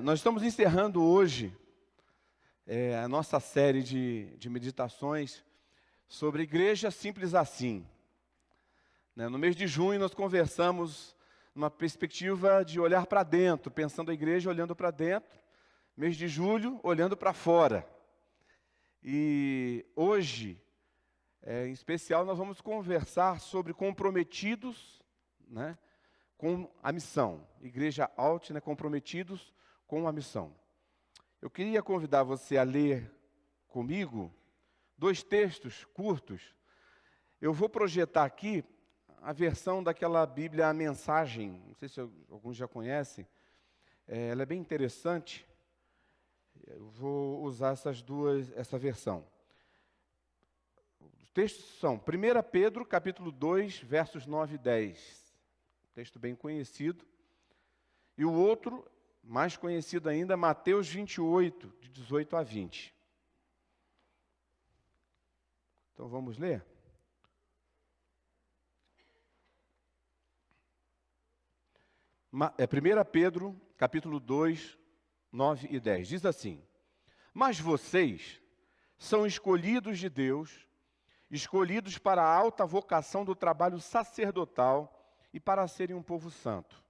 Nós estamos encerrando hoje a nossa série de meditações sobre Igreja Simples Assim. No mês de junho nós conversamos numa perspectiva de olhar para dentro, pensando a igreja olhando para dentro. Mês de julho, olhando para fora. E hoje, em especial, nós vamos conversar sobre comprometidos, com a missão. Igreja Alt, comprometidos com a missão. Eu queria convidar você a ler comigo 2 textos curtos. Eu vou projetar aqui a versão daquela Bíblia, a Mensagem. Não sei se alguns já conhecem. Ela é bem interessante. Eu vou usar essa versão. Os textos são 1 Pedro, capítulo 2, versos 9 e 10. Texto bem conhecido. E o outro, mais conhecido ainda, Mateus 28, de 18 a 20. Então vamos ler? É 1 Pedro, capítulo 2, 9 e 10. Diz assim: Mas vocês são escolhidos de Deus, escolhidos para a alta vocação do trabalho sacerdotal e para serem um povo santo.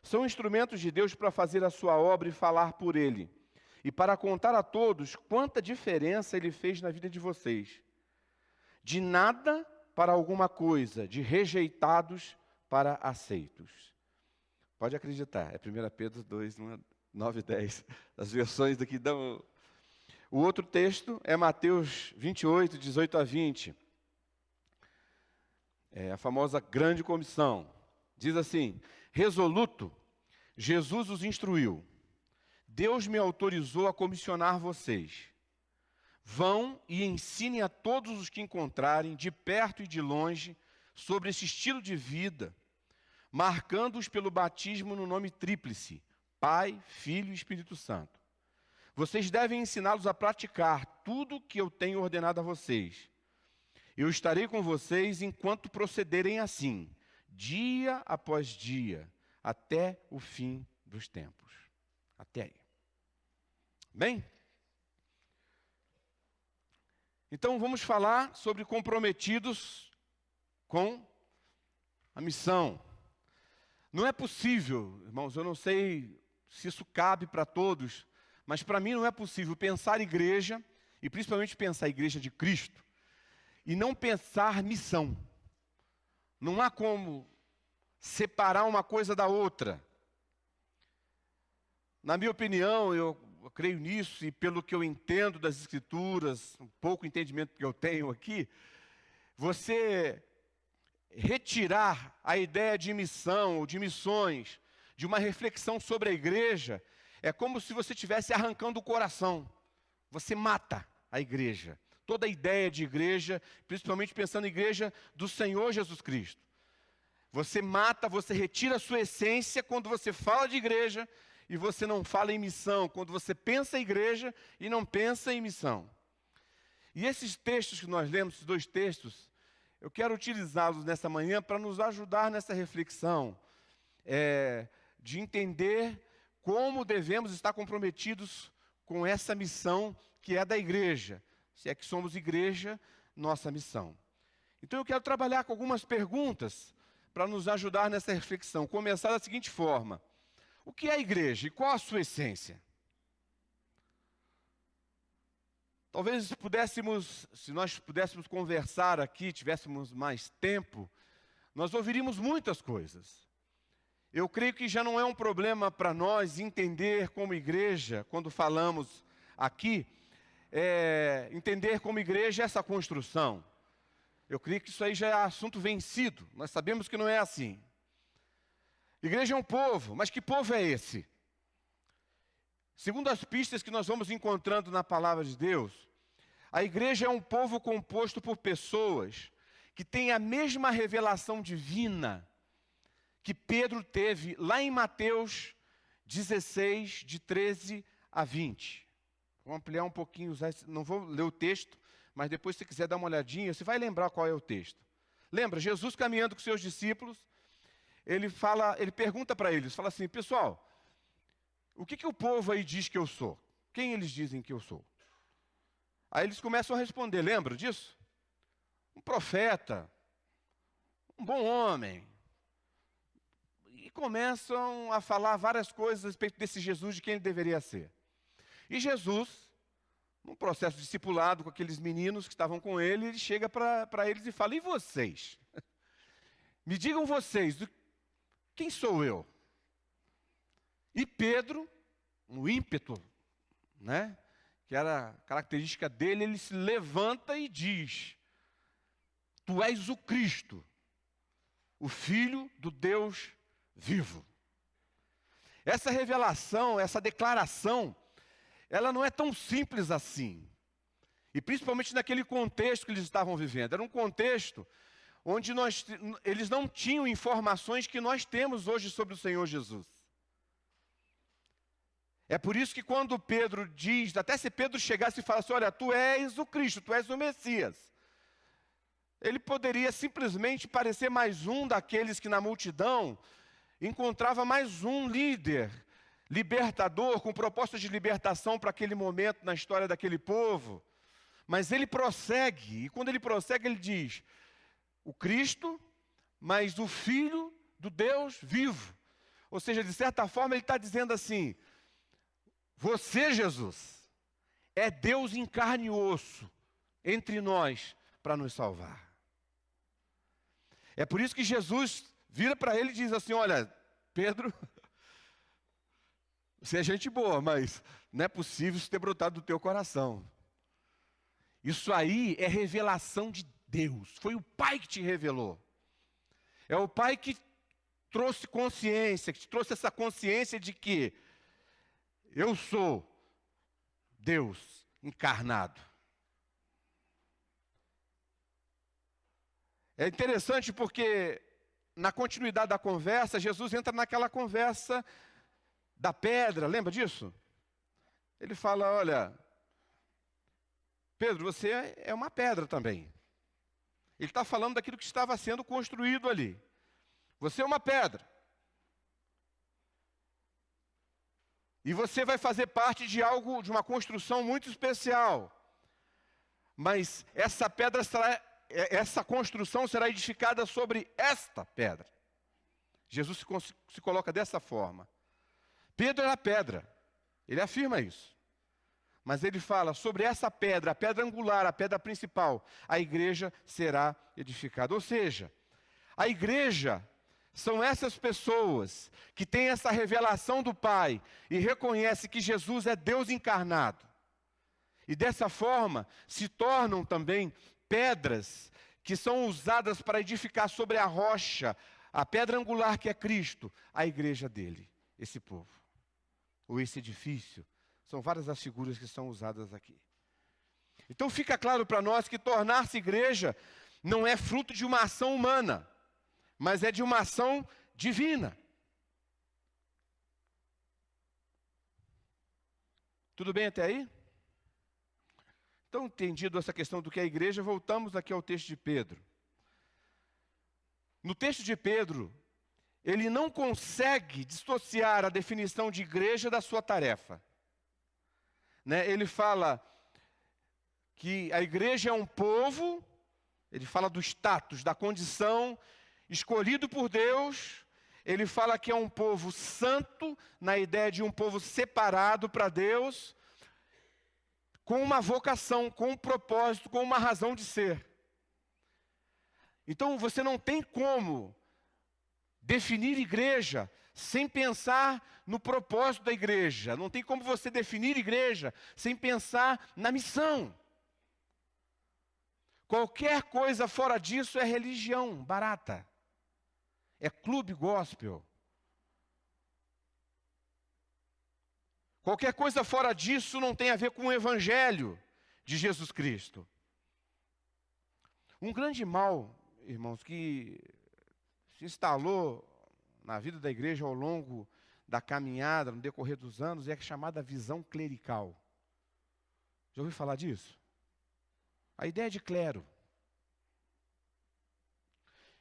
São instrumentos de Deus para fazer a sua obra e falar por Ele, e para contar a todos quanta diferença Ele fez na vida de vocês. De nada para alguma coisa, de rejeitados para aceitos. Pode acreditar, é 1 Pedro 2, 9 e 10. As versões daqui dão... O outro texto é Mateus 28, 18 a 20. É a famosa grande comissão. Diz assim: resoluto, Jesus os instruiu. Deus me autorizou a comissionar vocês. Vão e ensinem a todos os que encontrarem, de perto e de longe, sobre esse estilo de vida, marcando-os pelo batismo no nome tríplice: Pai, Filho e Espírito Santo. Vocês devem ensiná-los a praticar tudo o que eu tenho ordenado a vocês. Eu estarei com vocês enquanto procederem assim, dia após dia, até o fim dos tempos. Até aí. Bem? Então vamos falar sobre comprometidos com a missão. Não é possível, irmãos, eu não sei se isso cabe para todos, mas para mim não é possível pensar igreja, e principalmente pensar a igreja de Cristo, e não pensar missão. Não há como separar uma coisa da outra. Na minha opinião, eu creio nisso, e pelo que eu entendo das Escrituras, um pouco entendimento que eu tenho aqui, você retirar a ideia de missão ou de missões de uma reflexão sobre a igreja é como se você estivesse arrancando o coração. Você mata a igreja. Toda a ideia de igreja, principalmente pensando em igreja do Senhor Jesus Cristo. Você mata, você retira a sua essência quando você fala de igreja e você não fala em missão, quando você pensa em igreja e não pensa em missão. E esses textos que nós lemos, esses 2 textos, eu quero utilizá-los nessa manhã para nos ajudar nessa reflexão, de entender como devemos estar comprometidos com essa missão que é da igreja. Se é que somos igreja, nossa missão. Então eu quero trabalhar com algumas perguntas para nos ajudar nessa reflexão. Começar da seguinte forma: o que é a igreja e qual a sua essência? Talvez se nós pudéssemos conversar aqui, tivéssemos mais tempo, nós ouviríamos muitas coisas. Eu creio que já não é um problema para nós entender como igreja, quando falamos aqui, entender como igreja essa construção. Eu creio que isso aí já é assunto vencido, nós sabemos que não é assim. Igreja é um povo, mas que povo é esse? Segundo as pistas que nós vamos encontrando na palavra de Deus, a igreja é um povo composto por pessoas que têm a mesma revelação divina que Pedro teve lá em Mateus 16, de 13 a 20. Vou ampliar um pouquinho, não vou ler o texto, mas depois se você quiser dar uma olhadinha, você vai lembrar qual é o texto. Lembra, Jesus caminhando com seus discípulos, ele pergunta para eles, fala assim: pessoal, o que o povo aí diz que eu sou? Quem eles dizem que eu sou? Aí eles começam a responder, lembra disso? Um profeta, um bom homem. E começam a falar várias coisas a respeito desse Jesus, de quem ele deveria ser. E Jesus, num processo discipulado com aqueles meninos que estavam com ele, ele chega para eles e fala, e vocês? Me digam vocês, quem sou eu? E Pedro, no ímpeto, né, que era a característica dele, ele se levanta e diz, tu és o Cristo, o Filho do Deus vivo. Essa revelação, essa declaração, ela não é tão simples assim. E principalmente naquele contexto que eles estavam vivendo. Era um contexto onde eles não tinham informações que nós temos hoje sobre o Senhor Jesus. É por isso que quando Pedro diz, até se Pedro chegasse e falasse, olha, tu és o Cristo, tu és o Messias. Ele poderia simplesmente parecer mais um daqueles que na multidão encontrava mais um líder, libertador, com proposta de libertação para aquele momento na história daquele povo. Mas ele prossegue, e quando ele prossegue ele diz, o Cristo, mas o Filho do Deus vivo. Ou seja, de certa forma ele está dizendo assim, você, Jesus, é Deus em carne e osso entre nós para nos salvar. É por isso que Jesus vira para ele e diz assim, olha, Pedro, você é gente boa, mas não é possível isso ter brotado do teu coração. Isso aí é revelação de Deus. Foi o Pai que te revelou. É o Pai que trouxe consciência, que te trouxe essa consciência de que eu sou Deus encarnado. É interessante porque, na continuidade da conversa, Jesus entra naquela conversa da pedra, lembra disso? Ele fala, olha, Pedro, você é uma pedra também. Ele está falando daquilo que estava sendo construído ali. Você é uma pedra. E você vai fazer parte de algo, de uma construção muito especial. Mas essa construção será edificada sobre esta pedra. Jesus se coloca dessa forma. Pedro era a pedra. Ele afirma isso. Mas ele fala sobre essa pedra, a pedra angular, a pedra principal, a igreja será edificada. Ou seja, a igreja são essas pessoas que têm essa revelação do Pai e reconhecem que Jesus é Deus encarnado. E dessa forma se tornam também pedras que são usadas para edificar sobre a rocha, a pedra angular que é Cristo, a igreja dele, esse povo, ou esse edifício. São várias as figuras que são usadas aqui. Então fica claro para nós que tornar-se igreja não é fruto de uma ação humana, mas é de uma ação divina. Tudo bem até aí? Então, entendido essa questão do que é a igreja, voltamos aqui ao texto de Pedro. No texto de Pedro, ele não consegue dissociar a definição de igreja da sua tarefa. Ele fala que a igreja é um povo, ele fala do status, da condição, escolhido por Deus. Ele fala que é um povo santo, na ideia de um povo separado para Deus, com uma vocação, com um propósito, com uma razão de ser. Então você não tem como definir igreja sem pensar no propósito da igreja. Não tem como você definir igreja sem pensar na missão. Qualquer coisa fora disso é religião barata. É clube gospel. Qualquer coisa fora disso não tem a ver com o evangelho de Jesus Cristo. Um grande mal, irmãos, que se instalou na vida da igreja ao longo da caminhada, no decorrer dos anos, é a chamada visão clerical. Já ouviu falar disso? A ideia de clero,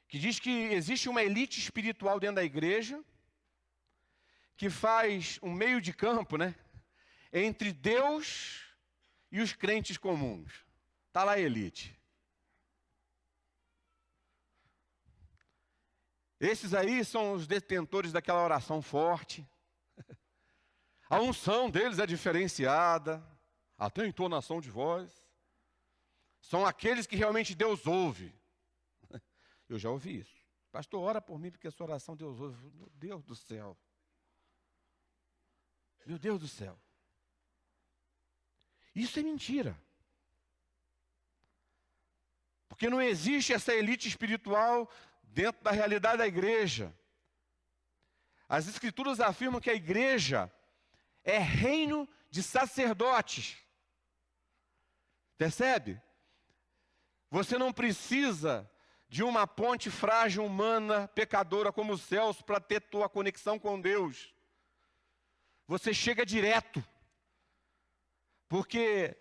que diz que existe uma elite espiritual dentro da igreja, que faz um meio de campo, né, entre Deus e os crentes comuns. Está lá a elite. Esses aí são os detentores daquela oração forte. A unção deles é diferenciada, até a entonação de voz. São aqueles que realmente Deus ouve. Eu já ouvi isso. Pastor, ora por mim porque a sua oração Deus ouve. Meu Deus do céu. Meu Deus do céu. Isso é mentira. Porque não existe essa elite espiritual dentro da realidade da igreja. As Escrituras afirmam que a igreja é reino de sacerdotes. Percebe? Você não precisa de uma ponte frágil, humana, pecadora como os céus para ter tua conexão com Deus. Você chega direto. Porque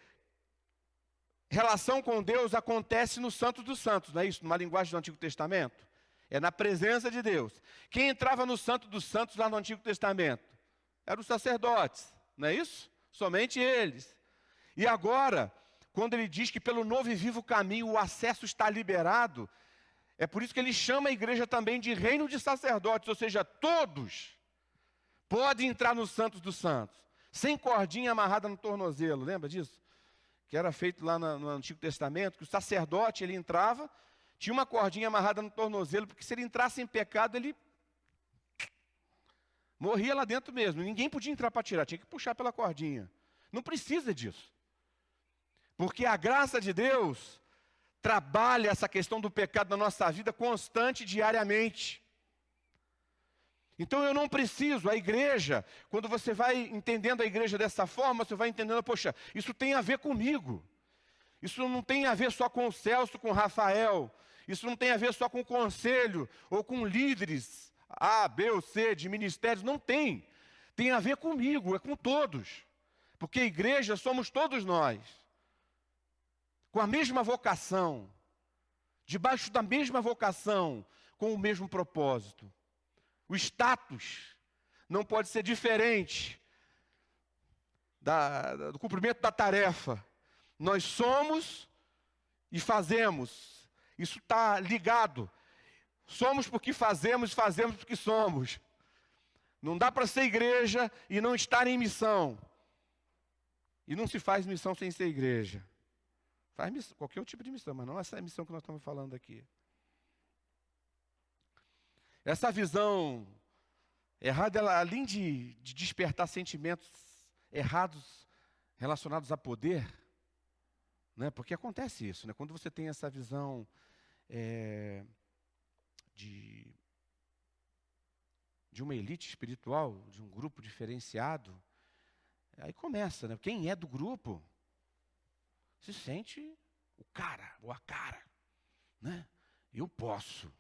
relação com Deus acontece no Santo dos Santos, não é isso? Numa linguagem do Antigo Testamento. É na presença de Deus. Quem entrava no Santo dos Santos lá no Antigo Testamento? Eram os sacerdotes, não é isso? Somente eles. E agora, quando ele diz que pelo novo e vivo caminho o acesso está liberado, é por isso que ele chama a igreja também de reino de sacerdotes, ou seja, todos podem entrar no Santo dos Santos, sem cordinha amarrada no tornozelo, lembra disso? Que era feito lá no Antigo Testamento, que o sacerdote, ele entrava, tinha uma cordinha amarrada no tornozelo, porque se ele entrasse em pecado, ele morria lá dentro mesmo. Ninguém podia entrar para tirar, tinha que puxar pela cordinha. Não precisa disso. Porque a graça de Deus trabalha essa questão do pecado na nossa vida constante, diariamente. Então eu não preciso, a igreja, quando você vai entendendo a igreja dessa forma, você vai entendendo, poxa, isso tem a ver comigo. Isso não tem a ver só com o Celso, com o Rafael. Isso não tem a ver só com o conselho ou com líderes A, B ou C de ministérios. Não tem. Tem a ver comigo, é com todos. Porque igreja somos todos nós. Com a mesma vocação. Debaixo da mesma vocação, com o mesmo propósito. O status não pode ser diferente do cumprimento da tarefa. Nós somos e fazemos. Isso está ligado. Somos porque fazemos, fazemos porque somos. Não dá para ser igreja e não estar em missão. E não se faz missão sem ser igreja. Faz missão, qualquer tipo de missão, mas não essa missão que nós estamos falando aqui. Essa visão errada, ela, além de despertar sentimentos errados relacionados a poder, né, porque acontece isso, né, quando você tem essa visão de uma elite espiritual, de um grupo diferenciado, aí começa, né, quem é do grupo se sente o cara ou a cara, né, eu posso.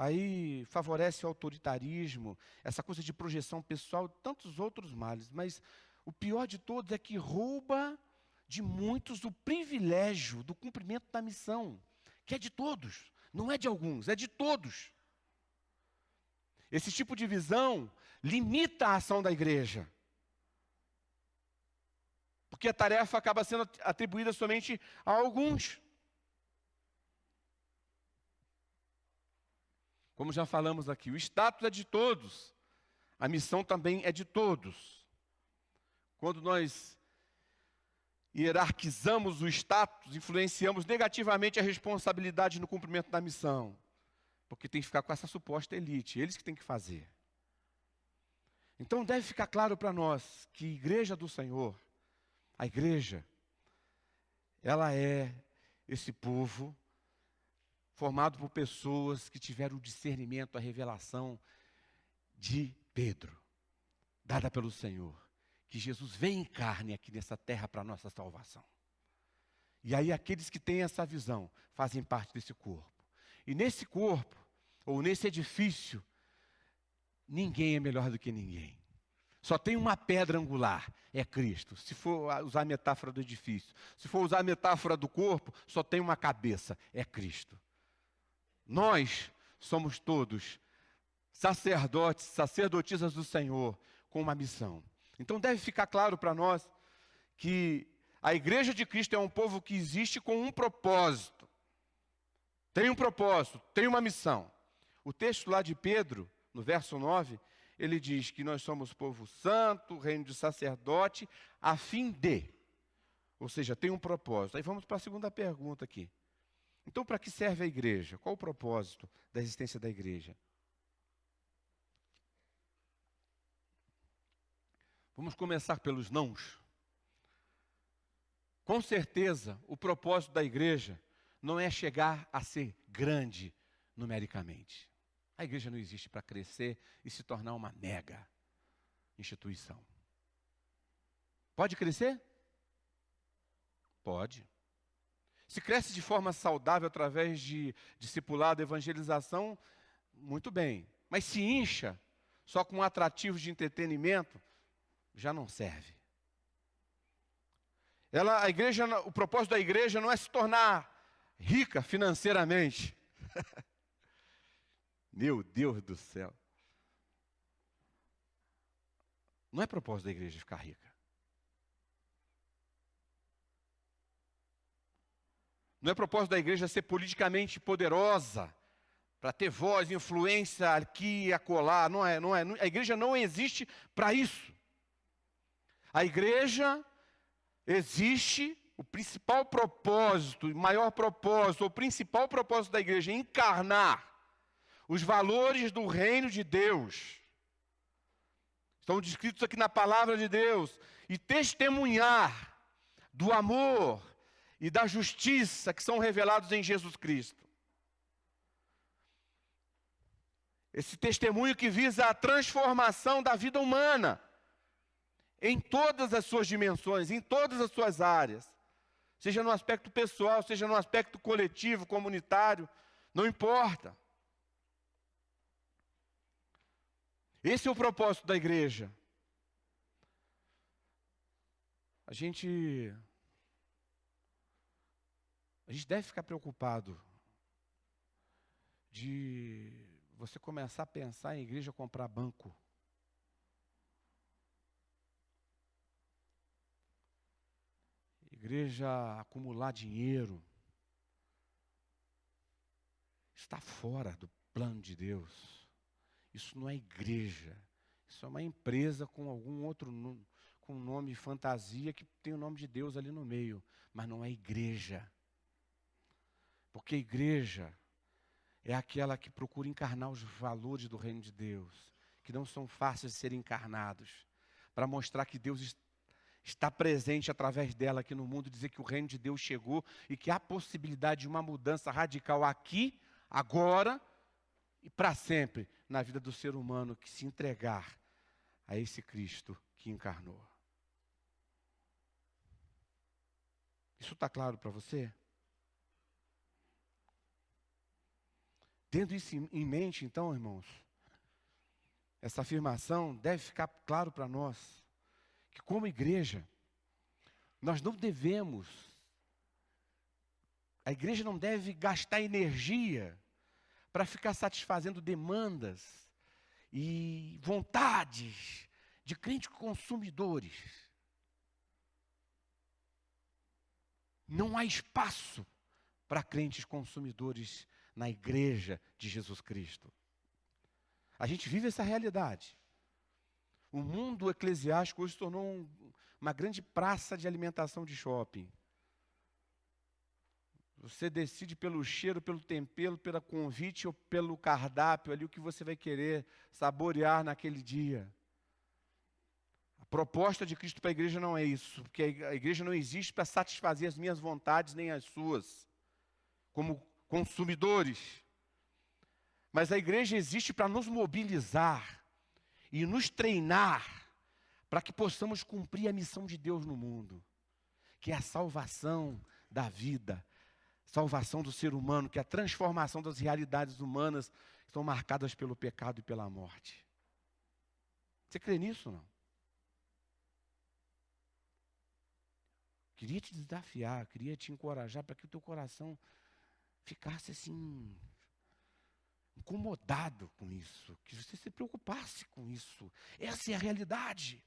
Aí favorece o autoritarismo, essa coisa de projeção pessoal e tantos outros males. Mas o pior de todos é que rouba de muitos o privilégio do cumprimento da missão, que é de todos, não é de alguns, é de todos. Esse tipo de visão limita a ação da igreja. Porque a tarefa acaba sendo atribuída somente a alguns. Como já falamos aqui, o status é de todos, a missão também é de todos. Quando nós hierarquizamos o status, influenciamos negativamente a responsabilidade no cumprimento da missão, porque tem que ficar com essa suposta elite, eles que têm que fazer. Então deve ficar claro para nós que a igreja do Senhor, a igreja, ela é esse povo formado por pessoas que tiveram o discernimento, a revelação de Pedro, dada pelo Senhor, que Jesus vem em carne aqui nessa terra para a nossa salvação. E aí aqueles que têm essa visão fazem parte desse corpo. E nesse corpo, ou nesse edifício, ninguém é melhor do que ninguém. Só tem uma pedra angular, é Cristo. Se for usar a metáfora do edifício, se for usar a metáfora do corpo, só tem uma cabeça, é Cristo. Nós somos todos sacerdotes, sacerdotisas do Senhor, com uma missão. Então deve ficar claro para nós que a igreja de Cristo é um povo que existe com um propósito. Tem um propósito, tem uma missão. O texto lá de Pedro, no verso 9, ele diz que nós somos povo santo, reino de sacerdote, a fim de. Ou seja, tem um propósito. Aí vamos para a segunda pergunta aqui. Então, para que serve a igreja? Qual o propósito da existência da igreja? Vamos começar pelos nãos. Com certeza, o propósito da igreja não é chegar a ser grande numericamente. A igreja não existe para crescer e se tornar uma mega instituição. Pode crescer? Pode. Se cresce de forma saudável através de discipulado, evangelização, muito bem. Mas se incha só com atrativos de entretenimento, já não serve. O propósito da igreja não é se tornar rica financeiramente. Meu Deus do céu. Não é propósito da igreja ficar rica. Não é propósito da igreja ser politicamente poderosa, para ter voz, influência aqui e acolá. Não é. A igreja não existe para isso. A igreja existe, o principal propósito, o principal propósito da igreja é encarnar os valores do reino de Deus. Estão descritos aqui na palavra de Deus. E testemunhar do amor e da justiça que são revelados em Jesus Cristo. Esse testemunho que visa a transformação da vida humana, em todas as suas dimensões, em todas as suas áreas. Seja no aspecto pessoal, seja no aspecto coletivo, comunitário, não importa. Esse é o propósito da igreja. A gente deve ficar preocupado de você começar a pensar em igreja comprar banco. Igreja acumular dinheiro. Está fora do plano de Deus. Isso não é igreja. Isso é uma empresa com algum outro com nome fantasia que tem o nome de Deus ali no meio. Mas não é igreja. Porque igreja é aquela que procura encarnar os valores do reino de Deus, que não são fáceis de serem encarnados, para mostrar que Deus está presente através dela aqui no mundo, dizer que o reino de Deus chegou e que há possibilidade de uma mudança radical aqui, agora e para sempre na vida do ser humano que se entregar a esse Cristo que encarnou. Isso está claro para você? Tendo isso em mente, então, irmãos, essa afirmação deve ficar claro para nós, que como igreja, nós não devemos, a igreja não deve gastar energia para ficar satisfazendo demandas e vontades de crentes consumidores. Não há espaço para crentes consumidores na igreja de Jesus Cristo. A gente vive essa realidade. O mundo eclesiástico hoje se tornou uma grande praça de alimentação de shopping. Você decide pelo cheiro, pelo tempero, pelo convite ou pelo cardápio ali o que você vai querer saborear naquele dia. A proposta de Cristo para a igreja não é isso, porque a igreja não existe para satisfazer as minhas vontades nem as suas, como consumidores. Mas a igreja existe para nos mobilizar e nos treinar para que possamos cumprir a missão de Deus no mundo, que é a salvação da vida, salvação do ser humano, que é a transformação das realidades humanas que estão marcadas pelo pecado e pela morte. Você crê nisso ou não? Queria te desafiar, queria te encorajar para que o teu coração ficasse assim, incomodado com isso, que você se preocupasse com isso. Essa é a realidade.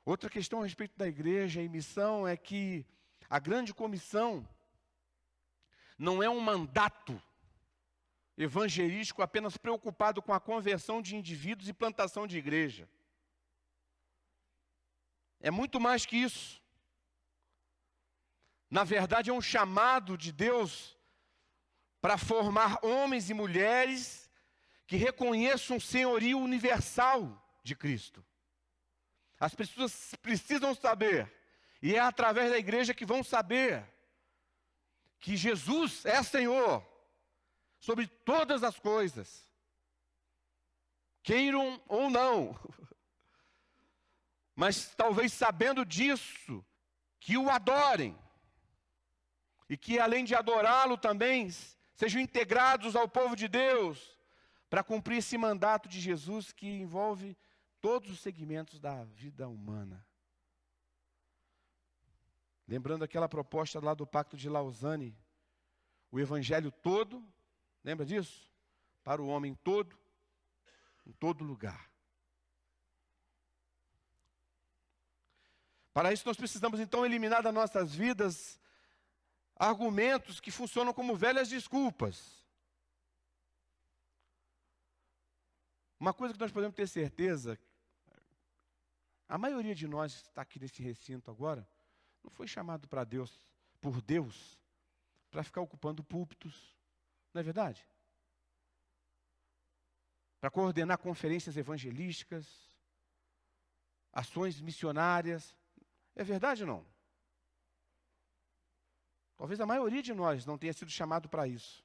Outra questão a respeito da igreja e missão é que a grande comissão não é um mandato evangelístico apenas preocupado com a conversão de indivíduos e plantação de igreja. É muito mais que isso. Na verdade, é um chamado de Deus para formar homens e mulheres que reconheçam o senhorio universal de Cristo. As pessoas precisam saber, e é através da igreja que vão saber, que Jesus é Senhor sobre todas as coisas, queiram ou não. Mas talvez sabendo disso, que o adorem, e que além de adorá-lo também, sejam integrados ao povo de Deus, para cumprir esse mandato de Jesus que envolve todos os segmentos da vida humana. Lembrando aquela proposta lá do Pacto de Lausanne, o Evangelho todo, lembra disso? Para o homem todo, em todo lugar. Para isso nós precisamos então eliminar das nossas vidas argumentos que funcionam como velhas desculpas. Uma coisa que nós podemos ter certeza, a maioria de nós que está aqui nesse recinto agora, não foi chamado por Deus, para ficar ocupando púlpitos, não é verdade? Para coordenar conferências evangelísticas, ações missionárias, é verdade ou não? Talvez a maioria de nós não tenha sido chamado para isso.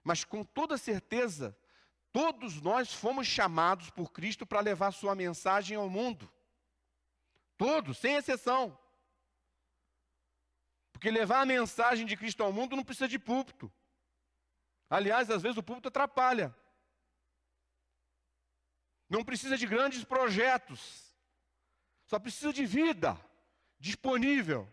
Mas com toda certeza, todos nós fomos chamados por Cristo para levar sua mensagem ao mundo. Todos, sem exceção. Porque levar a mensagem de Cristo ao mundo não precisa de púlpito. Aliás, às vezes o púlpito atrapalha. Não precisa de grandes projetos. Só precisa de vida disponível.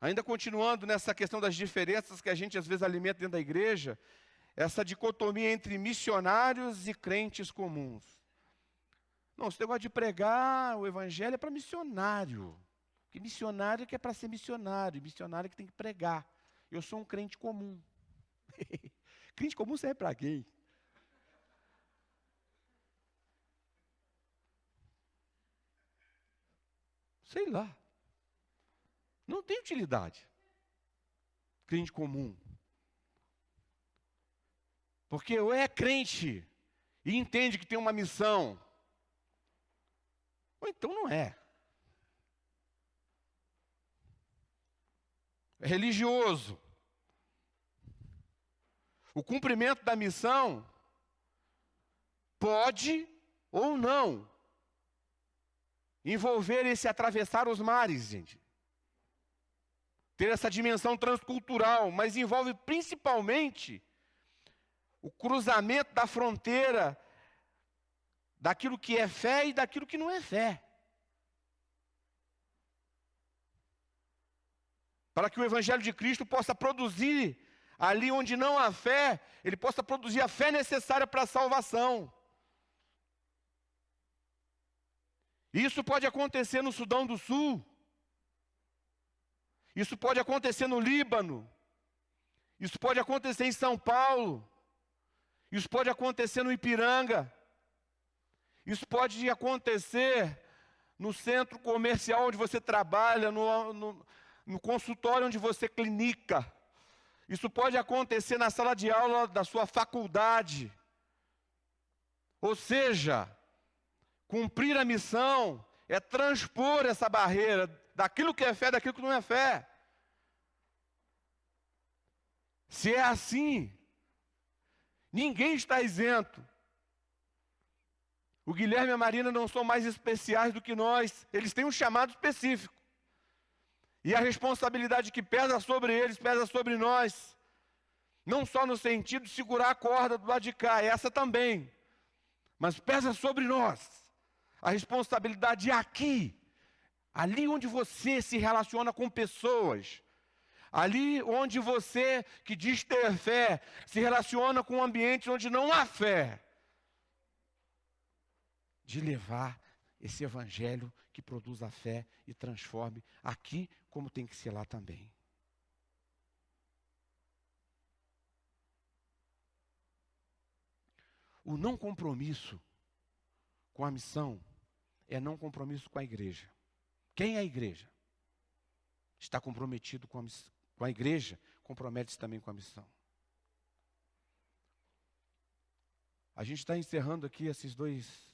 Ainda continuando nessa questão das diferenças que a gente às vezes alimenta dentro da igreja, essa dicotomia entre missionários e crentes comuns. Não, esse negócio de pregar o evangelho é para missionário. Porque missionário que é para ser missionário, e missionário que tem que pregar. Eu sou um crente comum. Crente comum serve para quem? Sei lá. Não tem utilidade. Crente comum. Porque ou é crente e entende que tem uma missão, ou então não é. É religioso. O cumprimento da missão pode ou não envolver esse atravessar os mares, gente. Ter essa dimensão transcultural, mas envolve principalmente o cruzamento da fronteira daquilo que é fé e daquilo que não é fé. Para que o Evangelho de Cristo possa produzir, ali onde não há fé, ele possa produzir a fé necessária para a salvação. Isso pode acontecer no Sudão do Sul. Isso pode acontecer no Líbano. Isso pode acontecer em São Paulo. Isso pode acontecer no Ipiranga. Isso pode acontecer no centro comercial onde você trabalha, no consultório onde você clinica. Isso pode acontecer na sala de aula da sua faculdade. Ou seja, cumprir a missão é transpor essa barreira daquilo que é fé, daquilo que não é fé. Se é assim, ninguém está isento. O Guilherme e a Marina não são mais especiais do que nós. Eles têm um chamado específico. E a responsabilidade que pesa sobre eles, pesa sobre nós. Não só no sentido de segurar a corda do lado de cá, essa também. Mas pesa sobre nós a responsabilidade aqui, ali onde você se relaciona com pessoas, ali onde você, que diz ter fé, se relaciona com um ambiente onde não há fé, de levar esse evangelho que produz a fé e transforme aqui como tem que ser lá também. O não compromisso com a missão é não compromisso com a igreja. Quem é a igreja? Está comprometido com a igreja, compromete-se também com a missão. A gente está encerrando aqui esses dois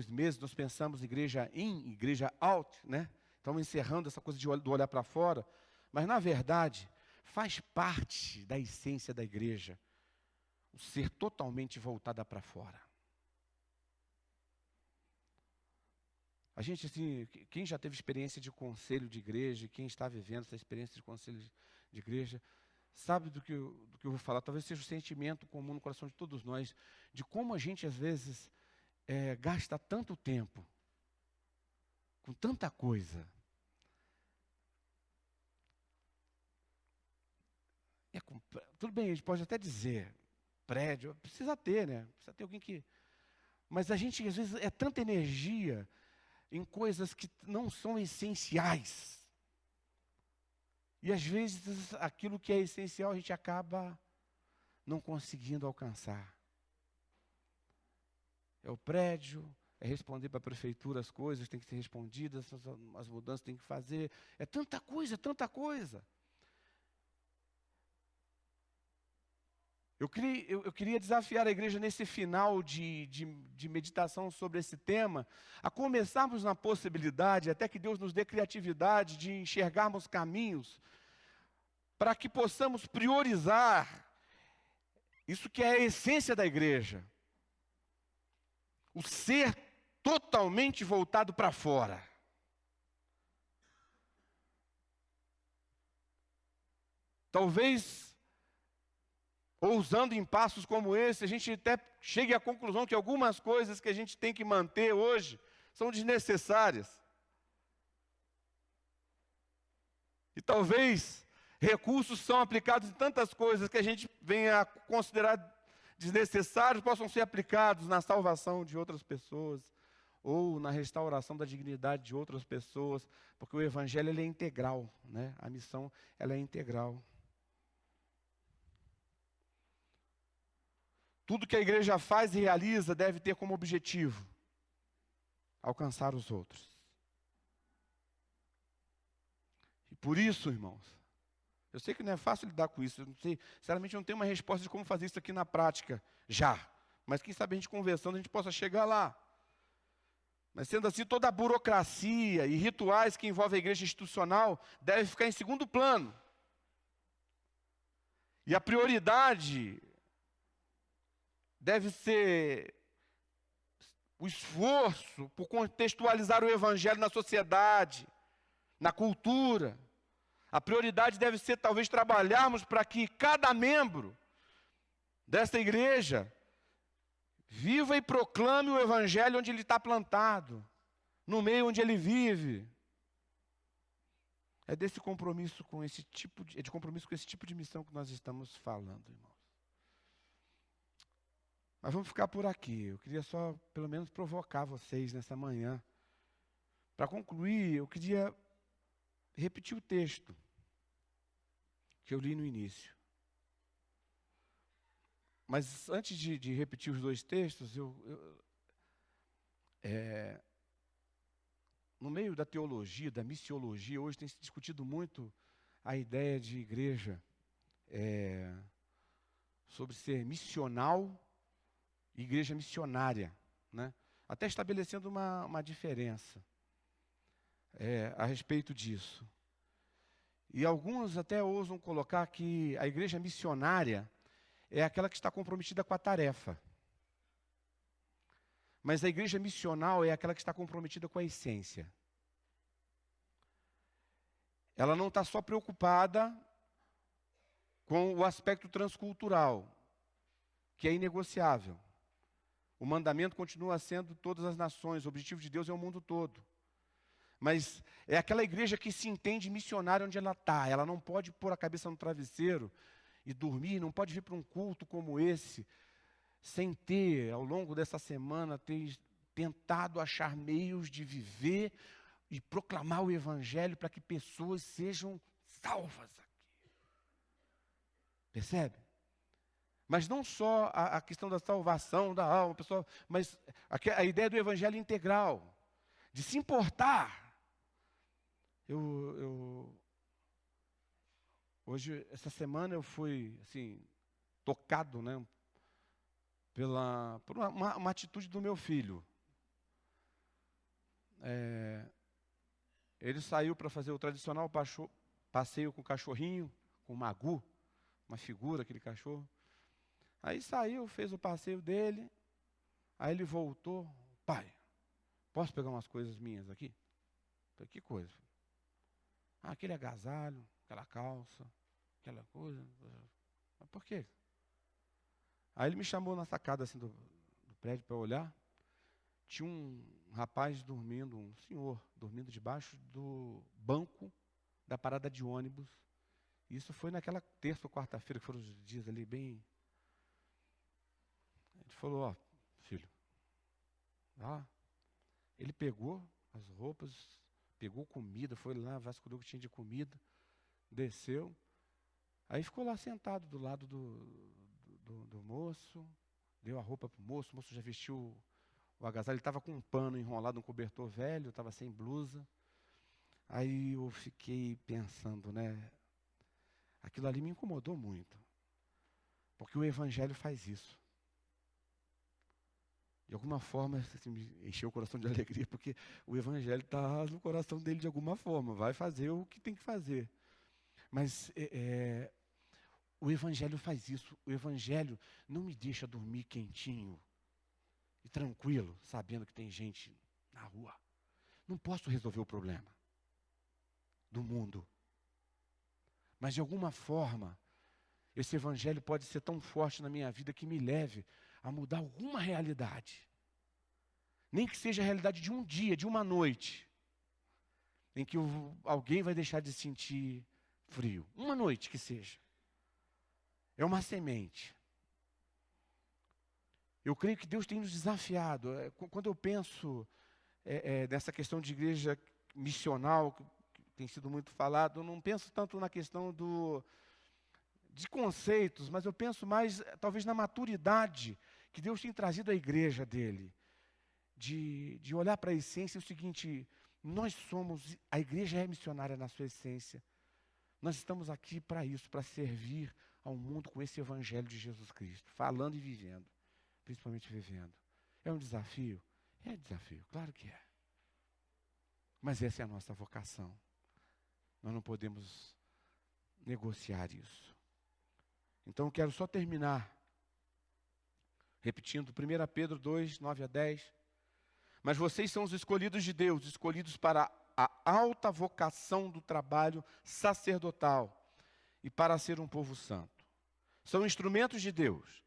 meses, nós pensamos igreja in, igreja out, né? Estamos encerrando essa coisa do olhar para fora, mas na verdade faz parte da essência da igreja o ser totalmente voltada para fora. A gente, assim, quem já teve experiência de conselho de igreja, quem está vivendo essa experiência de conselho de igreja, sabe do que eu vou falar. Talvez seja o sentimento comum no coração de todos nós, de como a gente às vezes gasta tanto tempo com tanta coisa. Tudo bem, a gente pode até dizer, prédio, precisa ter, né? Precisa ter alguém que... Mas a gente às vezes é tanta energia em coisas que não são essenciais. E às vezes aquilo que é essencial a gente acaba não conseguindo alcançar. É o prédio, é responder para a prefeitura as coisas têm que ser respondidas, as mudanças têm que fazer. É tanta coisa, tanta coisa. Eu queria desafiar a igreja nesse final de meditação sobre esse tema, a começarmos na possibilidade, até que Deus nos dê criatividade, de enxergarmos caminhos, para que possamos priorizar isso que é a essência da igreja. O ser totalmente voltado para fora. Talvez, ousando em passos como esse, a gente até chegue à conclusão que algumas coisas que a gente tem que manter hoje são desnecessárias. E talvez recursos são aplicados em tantas coisas que a gente venha a considerar desnecessários, possam ser aplicados na salvação de outras pessoas, ou na restauração da dignidade de outras pessoas, porque o evangelho ele é integral, né? A missão ela é integral. Tudo que a igreja faz e realiza deve ter como objetivo alcançar os outros. E por isso, irmãos, eu sei que não é fácil lidar com isso, eu não sei, sinceramente eu não tenho uma resposta de como fazer isso aqui na prática, já. Mas quem sabe a gente conversando, a gente possa chegar lá. Mas sendo assim, toda a burocracia e rituais que envolvem a igreja institucional deve ficar em segundo plano. E a prioridade deve ser o esforço por contextualizar o evangelho na sociedade, na cultura. A prioridade deve ser, talvez, trabalharmos para que cada membro desta igreja viva e proclame o evangelho onde ele está plantado, no meio onde ele vive. É desse compromisso com esse tipo de missão que nós estamos falando, irmãos. Mas vamos ficar por aqui. Eu queria só, pelo menos, provocar vocês nessa manhã. Para concluir, eu queria repetir o texto que eu li no início. Mas antes de repetir os dois textos, no meio da teologia, da missiologia, hoje tem se discutido muito a ideia de igreja sobre ser missional e igreja missionária, né? Até estabelecendo uma diferença a respeito disso. E alguns até ousam colocar que a igreja missionária é aquela que está comprometida com a tarefa. Mas a igreja missional é aquela que está comprometida com a essência. Ela não está só preocupada com o aspecto transcultural, que é inegociável. O mandamento continua sendo todas as nações, o objetivo de Deus é o mundo todo. Mas é aquela igreja que se entende missionária onde ela está. Ela não pode pôr a cabeça no travesseiro e dormir, não pode vir para um culto como esse, sem ter, ao longo dessa semana, ter tentado achar meios de viver e proclamar o Evangelho para que pessoas sejam salvas aqui. Percebe? Mas não só a questão da salvação da alma, pessoal, mas a ideia do Evangelho integral, de se importar. Hoje, essa semana, eu fui, assim, tocado, né, por uma atitude do meu filho. Ele saiu para fazer o tradicional passeio com o cachorrinho, com o Magu, uma figura, aquele cachorro. Aí saiu, fez o passeio dele, aí ele voltou. Pai, posso pegar umas coisas minhas aqui? Falei, que coisa? Aquele agasalho, aquela calça, aquela coisa. Mas por quê? Aí ele me chamou na sacada assim, do prédio para olhar. Tinha um rapaz dormindo, um senhor, dormindo debaixo do banco da parada de ônibus. Isso foi naquela terça ou quarta-feira, que foram os dias ali bem... Ele falou, ó, filho, lá. Ele pegou as roupas, pegou comida, foi lá, vasculhou o que tinha de comida, desceu. Aí ficou lá sentado do lado do moço, deu a roupa para o moço já vestiu o agasalho, ele estava com um pano enrolado, um cobertor velho, estava sem blusa. Aí eu fiquei pensando, né? Aquilo ali me incomodou muito, porque o Evangelho faz isso. De alguma forma, assim, me encheu o coração de alegria, porque o Evangelho está no coração dele de alguma forma, vai fazer o que tem que fazer. Mas o Evangelho faz isso, o Evangelho não me deixa dormir quentinho e tranquilo, sabendo que tem gente na rua. Não posso resolver o problema do mundo. Mas de alguma forma, esse Evangelho pode ser tão forte na minha vida que me leve a mudar alguma realidade. Nem que seja a realidade de um dia, de uma noite, em que alguém vai deixar de sentir frio. Uma noite que seja. É uma semente. Eu creio que Deus tem nos desafiado. Quando eu penso nessa questão de igreja missional, que tem sido muito falado, eu não penso tanto na questão de conceitos, mas eu penso mais, talvez, na maturidade que Deus tem trazido à igreja dele. De olhar para a essência, é o seguinte, a igreja é missionária na sua essência. Nós estamos aqui para isso, para servir ao mundo com esse Evangelho de Jesus Cristo, falando e vivendo, principalmente vivendo. É um desafio? É desafio, claro que é. Mas essa é a nossa vocação. Nós não podemos negociar isso. Então eu quero só terminar repetindo 1 Pedro 2, 9 a 10. Mas vocês são os escolhidos de Deus, escolhidos para a alta vocação do trabalho sacerdotal e para ser um povo santo. São instrumentos de Deus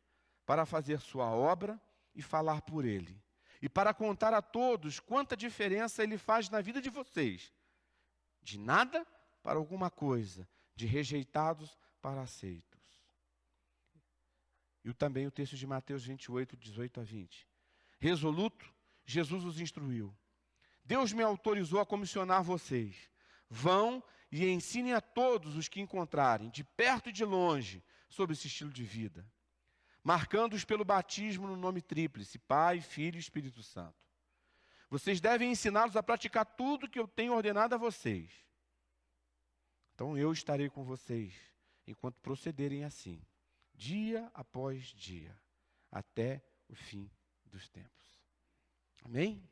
para fazer sua obra e falar por Ele. E para contar a todos quanta diferença Ele faz na vida de vocês. De nada para alguma coisa, de rejeitados para aceitos. E também o texto de Mateus 28, 18 a 20. Resoluto, Jesus os instruiu. Deus me autorizou a comissionar vocês. Vão e ensinem a todos os que encontrarem, de perto e de longe, sobre esse estilo de vida, marcando-os pelo batismo no nome tríplice, Pai, Filho e Espírito Santo. Vocês devem ensiná-los a praticar tudo que eu tenho ordenado a vocês. Então eu estarei com vocês, enquanto procederem assim, dia após dia, até o fim dos tempos. Amém?